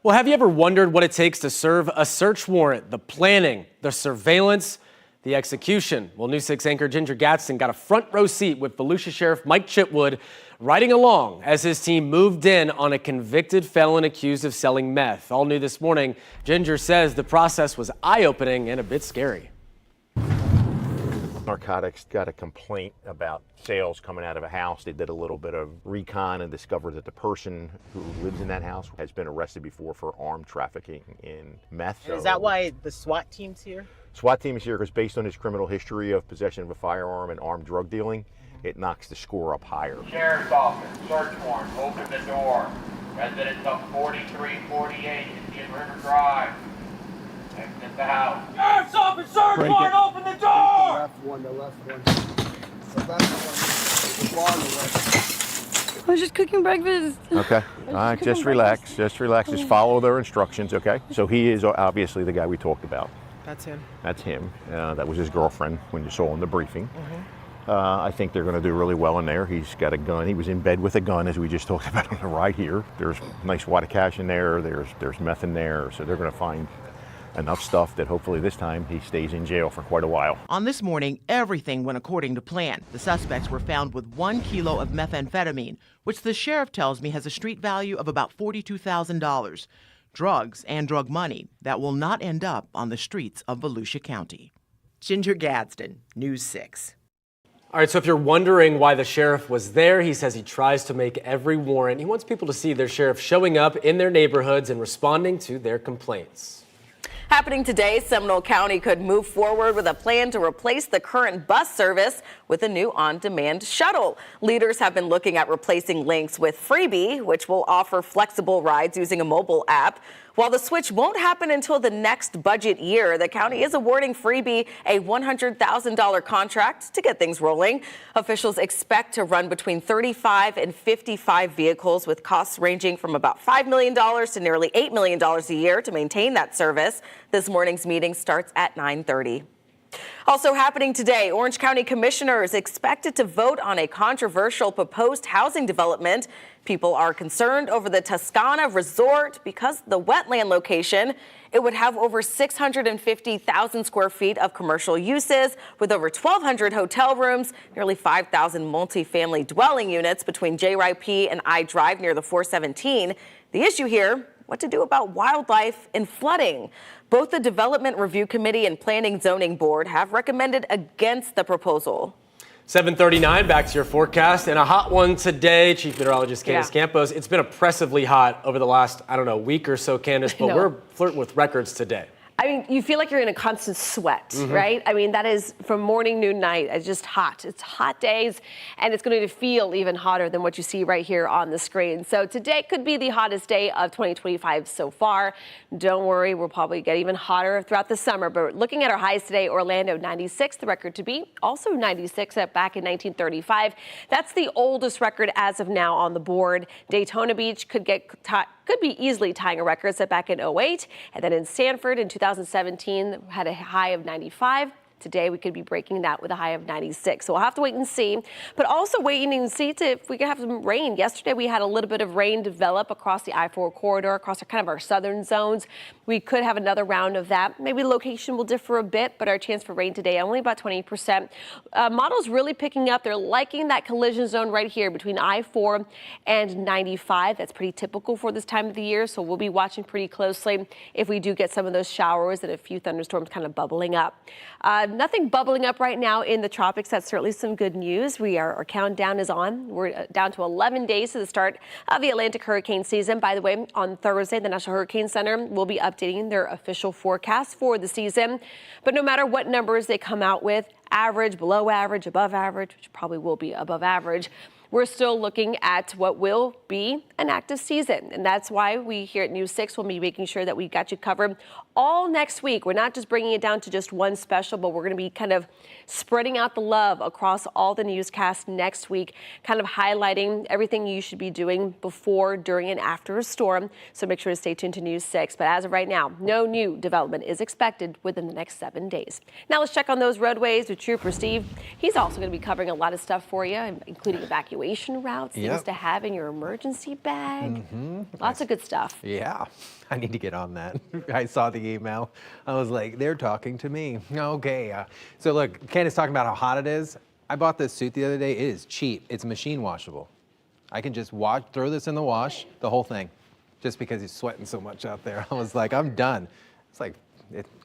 Well, have you ever wondered what it takes to serve a search warrant? The planning, the surveillance, the execution. Well, News 6 anchor Ginger Gadsden got a front row seat with Volusia Sheriff Mike Chitwood riding along as his team moved in on a convicted felon accused of selling meth. All new this morning, Ginger says the process was eye-opening and a bit scary.
Narcotics got a complaint about sales coming out of a house. They did a little bit of recon and discovered that the person who lives in that house has been arrested before for armed trafficking in meth.
Is that why the SWAT team's here?
SWAT team is here because based on his criminal history of possession of a firearm and armed drug dealing, it knocks the score up higher.
Sheriff's Office, search warrant, open the door. Residents of 4348 Indian River Drive. Exit the house. Sheriff's Office, search warrant, open the door!
The left one. The best one. The left.
I was just cooking breakfast.
Okay. All right, just relax. Just relax. Just follow their instructions, okay? So he is obviously the guy we talked about.
That's him.
That's him. That was his girlfriend when you saw in the briefing. I think they're going to do really well in there. He's got a gun. He was in bed with a gun, as we just talked about on the ride here. There's nice wad of cash in there. There's meth in there. So they're going to find enough stuff that hopefully this time he stays in jail for quite a while.
On this morning, everything went according to plan. The suspects were found with 1 kilo of methamphetamine, which the sheriff tells me has a street value of about $42,000. Drugs and drug money that will not end up on the streets of Volusia County. Ginger Gadsden, News 6.
All right, so if you're wondering why the sheriff was there, he says he tries to make every warrant. He wants people to see their sheriff showing up in their neighborhoods and responding to their complaints.
Happening today, Seminole County could move forward with a plan to replace the current bus service with a new on-demand shuttle. Leaders have been looking at replacing Lynx with Freebie, which will offer flexible rides using a mobile app. While the switch won't happen until the next budget year, the county is awarding Freebie a $100,000 contract to get things rolling. Officials expect to run between 35 and 55 vehicles, with costs ranging from about $5 million to nearly $8 million a year to maintain that service. This morning's meeting starts at 9:30. Also happening today, Orange County commissioners expected to vote on a controversial proposed housing development. People are concerned over the Toscana Resort because the wetland location. It would have over 650,000 square feet of commercial uses with over 1,200 hotel rooms, nearly 5,000 multifamily dwelling units between JYP and I Drive near the 417. The issue here, what to do about wildlife and flooding. Both the Development Review Committee and Planning Zoning Board have recommended against the proposal.
7:39, back to your forecast, and a hot one today. Chief Meteorologist Candace Campos. It's been oppressively hot over the last, week or so, Candace, but we're flirting with records today.
I mean, you feel like you're in a constant sweat, right? I mean, that is from morning, noon, night. It's just hot. It's hot days, and it's going to feel even hotter than what you see right here on the screen. So today could be the hottest day of 2025 so far. Don't worry, we'll probably get even hotter throughout the summer. But looking at our highs today, Orlando 96, the record to beat. Also 96 back in 1935. That's the oldest record as of now on the board. Daytona Beach could be easily tying a record set back in 08. And then in Sanford in 2017 had a high of 95. Today, we could be breaking that with a high of 96. So we'll have to wait and see, but also waiting and see if we could have some rain. Yesterday, we had a little bit of rain develop across the I-4 corridor, across our southern zones. We could have another round of that. Maybe location will differ a bit, but our chance for rain today, only about 20%. Models really picking up. They're liking that collision zone right here between I-4 and 95. That's pretty typical for this time of the year, so we'll be watching pretty closely if we do get some of those showers and a few thunderstorms kind of bubbling up. Nothing bubbling up right now in the tropics. That's certainly some good news. Our countdown is on. We're down to 11 days to the start of the Atlantic hurricane season. By the way, on Thursday, the National Hurricane Center will be updating their official forecast for the season. But no matter what numbers they come out with, average, below average, above average, which probably will be above average, we're still looking at what will be an active season. And that's why we here at News 6 will be making sure that we got you covered all next week. We're not just bringing it down to just one special, but we're going to be kind of spreading out the love across all the newscasts next week, kind of highlighting everything you should be doing before, during, and after a storm. So make sure to stay tuned to News 6. But as of right now, no new development is expected within the next 7 days. Now let's check on those roadways with Trooper Steve. He's also going to be covering a lot of stuff for you, including evacuation routes, things to have in your emergency bag. Lots of good stuff.
Yeah, I need to get on that. I saw the email. I was like, they're talking to me. Okay. So look, Candace talking about how hot it is. I bought this suit the other day. It is cheap. It's machine washable. I can just throw this in the wash, the whole thing, just because he's sweating so much out there. I was like, I'm done. It's like,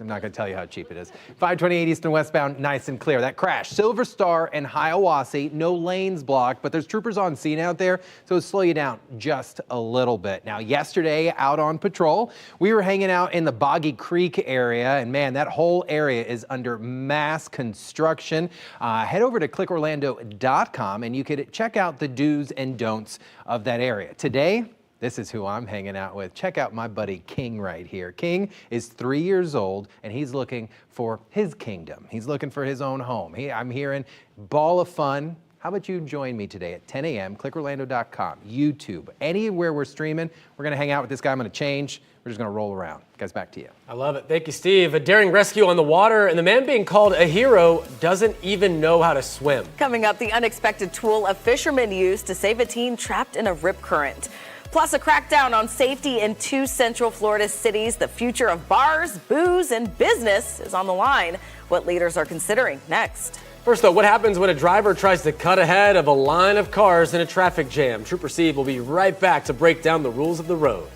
I'm not going to tell you how cheap it is. 528 East and westbound, nice and clear. That crash, Silver Star and Hiawassee, no lanes blocked, but there's troopers on scene out there, so it'll slow you down just a little bit. Now, yesterday out on patrol, we were hanging out in the Boggy Creek area, and man, that whole area is under mass construction. Head over to clickorlando.com and you could check out the do's and don'ts of that area. Today, this is who I'm hanging out with. Check out my buddy King right here. King is 3 years old, and he's looking for his kingdom. He's looking for his own home. I'm hearing ball of fun. How about you join me today at 10 a.m., clickorlando.com, YouTube, anywhere we're streaming. We're going to hang out with this guy. I'm going to change. We're just going to roll around. Guys, back to you.
I love it. Thank you, Steve. A daring rescue on the water, and the man being called a hero doesn't even know how to swim.
Coming up, the unexpected tool a fisherman used to save a teen trapped in a rip current. Plus, a crackdown on safety in 2 Central Florida cities. The future of bars, booze, and business is on the line. What leaders are considering next.
First, though, what happens when a driver tries to cut ahead of a line of cars in a traffic jam? Trooper Steve will be right back to break down the rules of the road.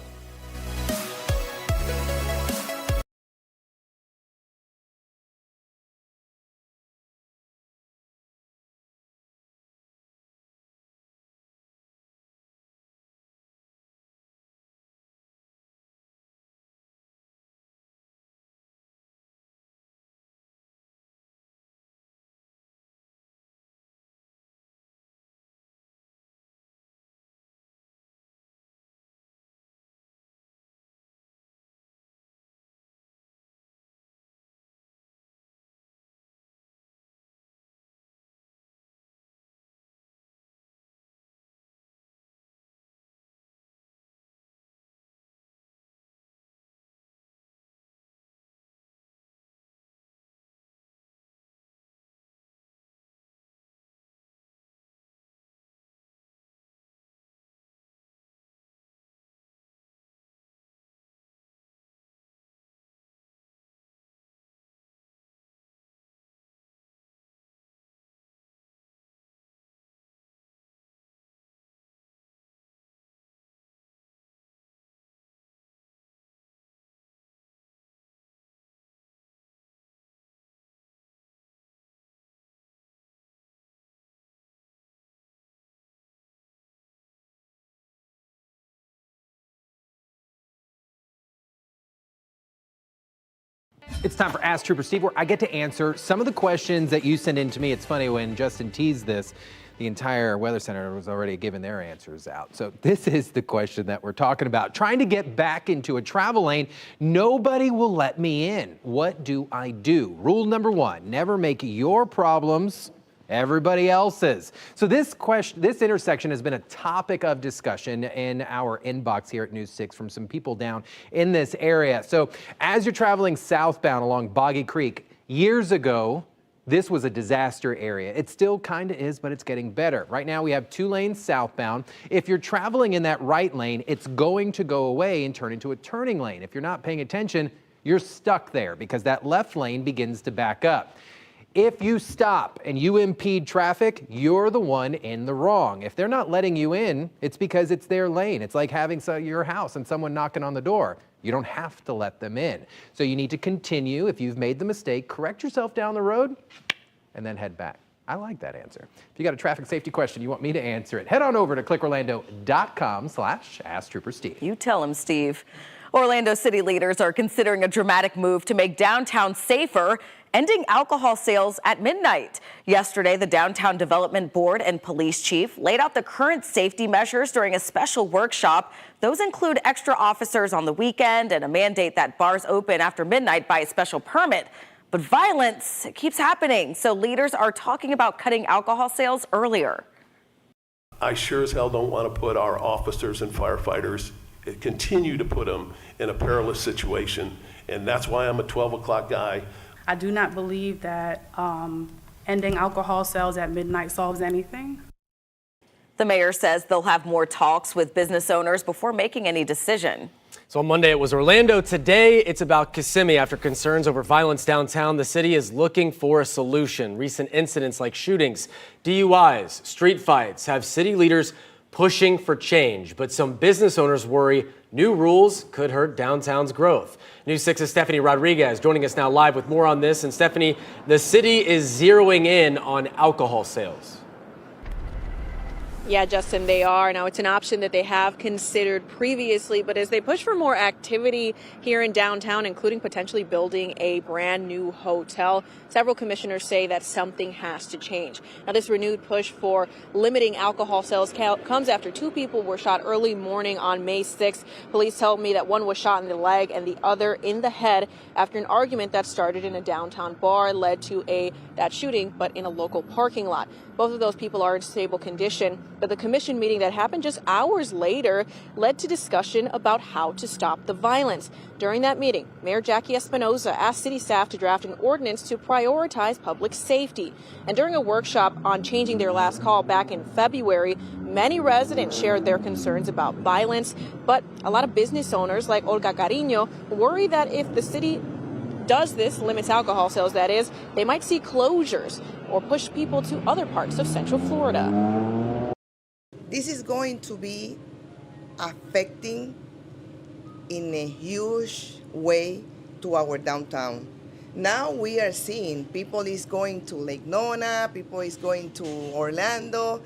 It's time for Ask Trooper Steve, where I get to answer some of the questions that you send in to me. It's funny, when Justin teased this, the entire Weather Center was already giving their answers out. So this is the question that we're talking about. Trying to get back into a travel lane, nobody will let me in. What do I do? Rule number 1, never make your problems everybody else's. So this intersection has been a topic of discussion in our inbox here at News 6 from some people down in this area. So as you're traveling southbound along Boggy Creek, years ago, This was a disaster area. It still kind of is, but it's getting better. Right now we have 2 lanes southbound. If you're traveling in that right lane, it's going to go away and turn into a turning lane. If you're not paying attention, you're stuck there because that left lane begins to back up. If you stop and you impede traffic, you're the one in the wrong. If they're not letting you in, it's because it's their lane. It's like having your house and someone knocking on the door. You don't have to let them in. So you need to continue. If you've made the mistake, correct yourself down the road and then head back. I like that answer. If you got a traffic safety question you want me to answer it, head on over to clickorlando.com/AskTrooperSteve.
You tell him, Steve. Orlando city leaders are considering a dramatic move to make downtown safer, ending alcohol sales at midnight. Yesterday, the Downtown Development Board and police chief laid out the current safety measures during a special workshop. Those include extra officers on the weekend and a mandate that bars open after midnight by a special permit. But violence keeps happening, so leaders are talking about cutting alcohol sales earlier.
I sure as hell don't want to put our officers and firefighters, continue to put them in a perilous situation, and that's why I'm a 12 o'clock guy.
I do not believe that ending alcohol sales at midnight solves anything.
The mayor says they'll have more talks with business owners before making any decision.
So on Monday, it was Orlando. Today, it's about Kissimmee. After concerns over violence downtown, the city is looking for a solution. Recent incidents like shootings, DUIs, street fights have city leaders pushing for change. But some business owners worry new rules could hurt downtown's growth. News 6's Stephanie Rodriguez joining us now live with more on this. And Stephanie, the city is zeroing in on alcohol sales.
Yeah, Justin, they are. Now, it's an option that they have considered previously, but as they push for more activity here in downtown, including potentially building a brand new hotel, several commissioners say that something has to change. Now, this renewed push for limiting alcohol sales comes after 2 people were shot early morning on May 6th. Police told me that one was shot in the leg and the other in the head after an argument that started in a downtown bar led to that shooting, but in a local parking lot. Both of those people are in stable condition, but the commission meeting that happened just hours later led to discussion about how to stop the violence. During that meeting, Mayor Jackie Espinoza asked city staff to draft an ordinance to prioritize public safety. And during a workshop on changing their last call back in February, many residents shared their concerns about violence, but a lot of business owners like Olga Cariño worry that if the city does this, limits alcohol sales that is, they might see closures or push people to other parts of Central Florida.
This is going to be affecting in a huge way to our downtown. Now we are seeing people is going to Lake Nona, people is going to Orlando.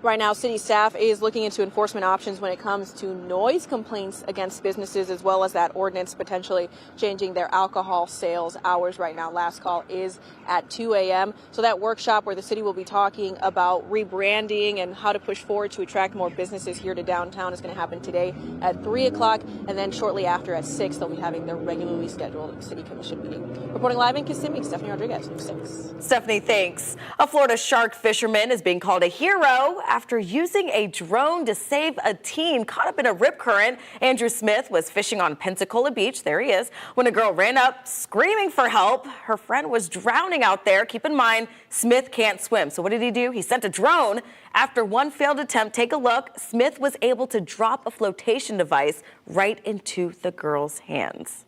Right now, city staff is looking into enforcement options when it comes to noise complaints against businesses, as well as that ordinance potentially changing their alcohol sales hours. Right now, last call is at 2 a.m. So that workshop where the city will be talking about rebranding and how to push forward to attract more businesses here to downtown is going to happen today at 3 o'clock. And then shortly after at 6, they'll be having their regularly scheduled city commission meeting. Reporting live in Kissimmee, Stephanie Rodriguez, News 6.
Stephanie, thanks. A Florida shark fisherman is being called a hero after using a drone to save a teen caught up in a rip current. Andrew Smith was fishing on Pensacola Beach, there he is, when a girl ran up screaming for help. Her friend was drowning out there. Keep in mind, Smith can't swim. So what did he do? He sent a drone. After one failed attempt, take a look. Smith was able to drop a flotation device right into the girl's hands.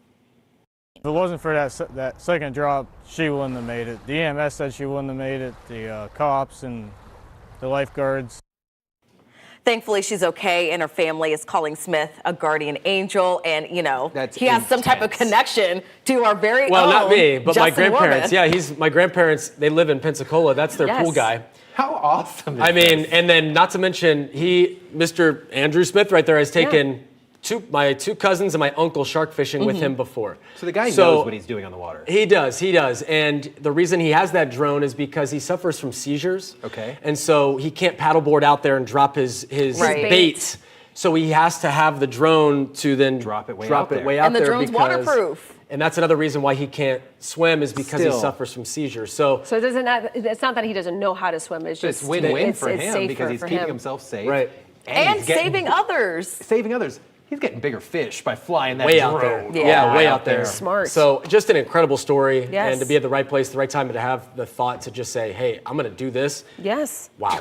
If it wasn't for that second drop, she wouldn't have made it. The EMS said she wouldn't have made it, the cops and the lifeguards.
Thankfully, she's okay, and her family is calling Smith a guardian angel, and, you know,
That's
he has some type of connection to our very
Well,
own
not me, but my
Justin
grandparents.
Warman.
Yeah, my grandparents, they live in Pensacola. That's their pool guy.
How awesome is
I mean,
this?
and then not to mention, Mr. Andrew Smith right there has taken my 2 cousins and my uncle shark fishing with him before.
So the guy knows what he's doing on the water.
He does. And the reason he has that drone is because he suffers from seizures.
Okay.
And so he can't paddleboard out there and drop his baits. So he has to have the drone to then drop it way out there.
And the drone's waterproof.
And that's another reason why he can't swim is because he suffers from seizures. So
it's not that he doesn't know how to swim. It's just
it's win-win for
it's
him
safer
because he's
for
keeping
him.
himself safe.
Right.
And saving others.
Saving others. He's getting bigger fish by flying that
way
drone.
out there.
all
Yeah,
the
way
way
out there.
Smart.
So just an incredible story,
Yes.
and to be at the right place, the right time, and to have the thought to just say, "Hey, I'm going to do this."
Yes.
Wow.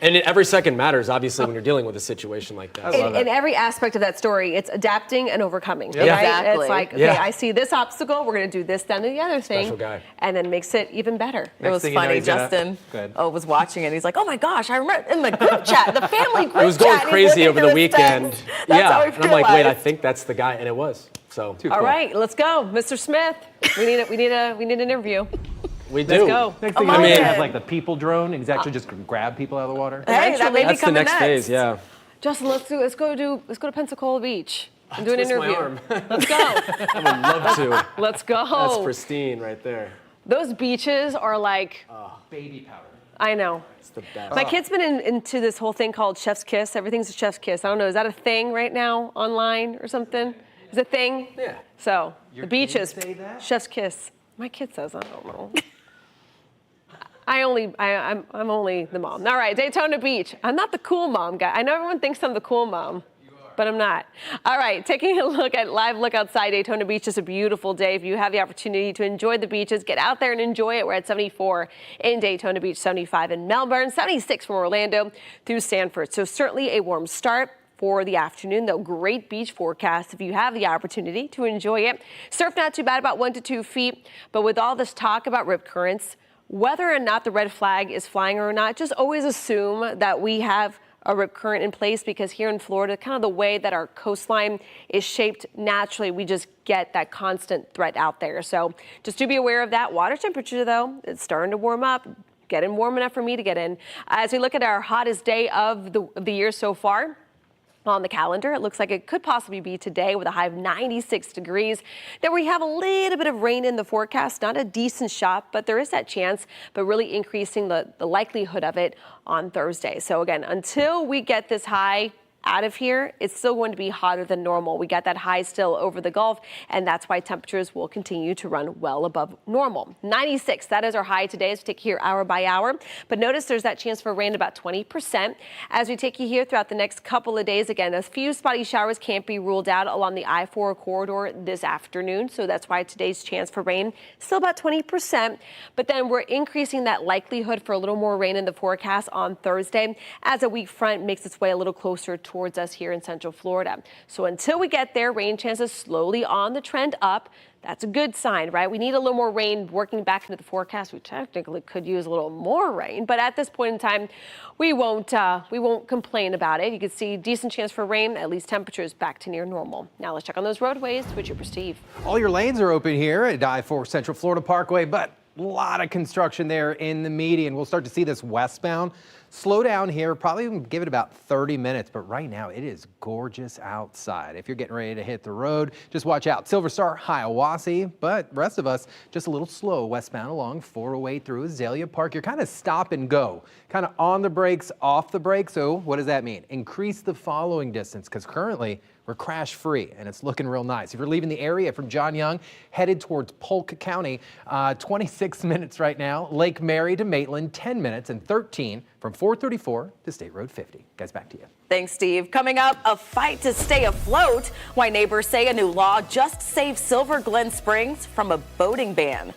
And every second matters, obviously, when you're dealing with a situation like that.
In every aspect of that story, it's adapting and overcoming.
Yep.
Right?
Exactly.
It's like, okay,
Yeah.
I see this obstacle, we're going to do this, then the other thing.
Special guy.
And then makes it even better.
It was
thing you know,
funny.
he's gonna-
Justin
Go ahead.
was watching it. He's like, "Oh my gosh, I remember in the group chat, the family group chat."
It was going
he's
crazy
looking
over the
through his
weekend.
texts. That's
Yeah,
how he
and I'm like, wait, I
realized.
think that's the guy, and it was. So
All right, let's go. Mr. Smith, we need an interview.
we do.
Let's go.
Next thing
I
you know,
mean-
you have like the people drone. He's actually just gonna grab people out of the water.
Hey, that may be
That's the
coming
next phase. Yeah.
Justin, let's go to Pensacola Beach and do an
Twist my
interview.
arm.
Let's go.
I would love to.
Let's go.
That's pristine right there.
Those beaches are like,
Baby powder.
I know.
It's the best.
My kid's been into this whole thing called Chef's Kiss. Everything's a Chef's Kiss. I don't know. Is that a thing right now online or something? Is it a thing?
Yeah.
So
Your
the beaches,
kids say that?
Chef's Kiss. My kid says, I don't know. I'm only the mom. All right, Daytona Beach. I'm not the cool mom guy. I know everyone thinks I'm the cool mom, but I'm not. All right, taking a live look outside Daytona Beach. Just a beautiful day. If you have the opportunity to enjoy the beaches, get out there and enjoy it. We're at 74 in Daytona Beach, 75 in Melbourne, 76 from Orlando through Sanford. So certainly a warm start for the afternoon, though. Great beach forecast if you have the opportunity to enjoy it. Surf not too bad, about 1 to 2 feet. But with all this talk about rip currents, whether or not the red flag is flying or not, just always assume that we have a rip current in place, because here in Florida, kind of the way that our coastline is shaped naturally, we just get that constant threat out there. So just do be aware of that. Water temperature, though, it's starting to warm up. Getting warm enough for me to get in. As we look at our hottest day of the year so far, on the calendar, it looks like it could possibly be today with a high of 96 degrees. Then we have a little bit of rain in the forecast, not a decent shot, but there is that chance, but really increasing the likelihood of it on Thursday. So again, until we get this high out of here, it's still going to be hotter than normal. We got that high still over the Gulf, and that's why temperatures will continue to run well above normal. 96, that is our high today as we take you here hour by hour. But notice there's that chance for rain about 20%. As we take you here throughout the next couple of days, again, a few spotty showers can't be ruled out along the I-4 corridor this afternoon. So that's why today's chance for rain still about 20%. But then we're increasing that likelihood for a little more rain in the forecast on Thursday as a weak front makes its way a little closer towards us here in Central Florida. So until we get there, rain chances slowly on the trend up. That's a good sign, right? We need a little more rain working back into the forecast. We technically could use a little more rain, but at this point in time, we won't complain about it. You can see decent chance for rain, at least temperatures back to near normal. Now let's check on those roadways with Trooper Steve.
All your lanes are open here at I-4 Central Florida Parkway, but a lot of construction there in the median. We'll start to see this westbound slow down here, probably give it about 30 minutes, but right now it is gorgeous outside. If you're getting ready to hit the road, just watch out. Silver Star, Hiawassee, but rest of us just a little slow westbound along 408 through Azalea Park. You're kind of stop and go, kind of on the brakes, off the brakes. So what does that mean? Increase the following distance, because currently we're crash free and it's looking real nice. If you're leaving the area from John Young, headed towards Polk County, 26 minutes right now. Lake Mary to Maitland, 10 minutes, and 13 from 434 to State Road 50. Guys, back to you.
Thanks, Steve. Coming up, a fight to stay afloat. Why neighbors say a new law just saved Silver Glen Springs from a boating ban.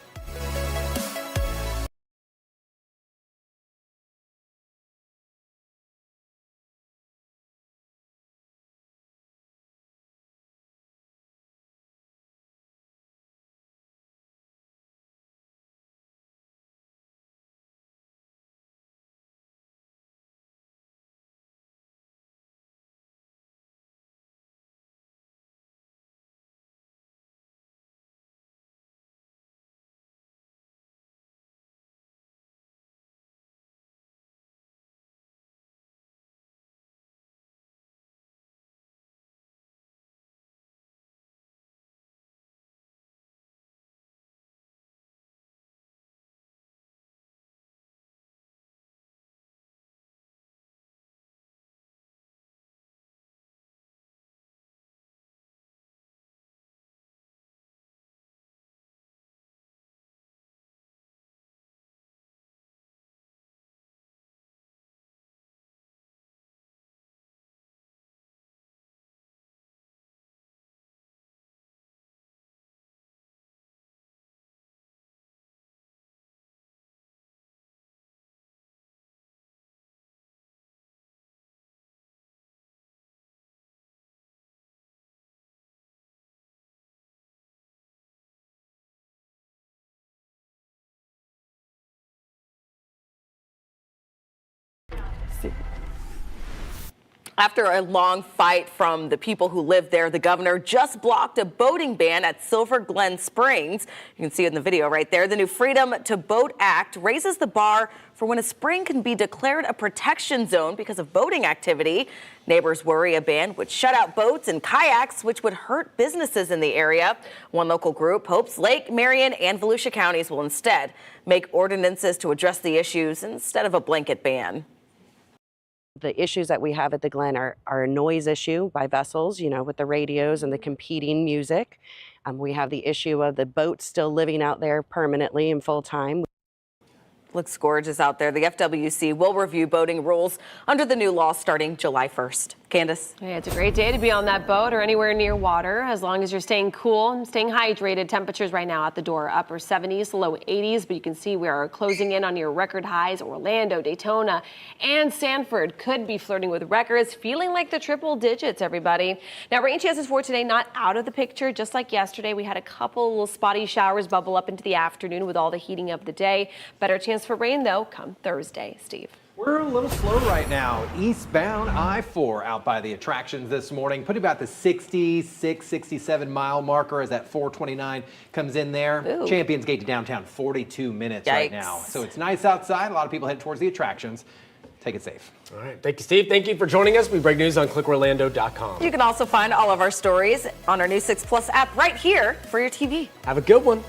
After a long fight from the people who live there, the governor just blocked a boating ban at Silver Glen Springs. You can see it in the video right there. The new Freedom to Boat Act raises the bar for when a spring can be declared a protection zone because of boating activity. Neighbors worry a ban would shut out boats and kayaks, which would hurt businesses in the area. One local group hopes Lake, Marion, and Volusia counties will instead make ordinances to address the issues instead of a blanket ban.
The issues that we have at the Glen are a noise issue by vessels, you know, with the radios and the competing music. We have the issue of the boats still living out there permanently and full time.
Looks gorgeous out there. The FWC will review boating rules under the new law starting July 1st. Candace?
Yeah, it's a great day to be on that boat or anywhere near water, as long as you're staying cool and staying hydrated. Temperatures right now at the door, upper 70s, low 80s, but you can see we are closing in on your record highs. Orlando, Daytona, and Sanford could be flirting with records, feeling like the triple digits, everybody. Now, rain chances for today not out of the picture. Just like yesterday, we had a couple little spotty showers bubble up into the afternoon with all the heating of the day. Better chance for rain, though, come Thursday. Steve.
We're a little slow right now. Eastbound I-4 out by the attractions this morning. Put about the 66, 67 mile marker as that 429 comes in there.
Ooh.
Champions Gate to downtown, 42 minutes right now. So it's nice outside. A lot of people head towards the attractions. Take it safe.
All right. Thank you, Steve. Thank you for joining us. We break news on clickorlando.com.
You can also find all of our stories on our new 6 Plus app right here for your TV.
Have a good one.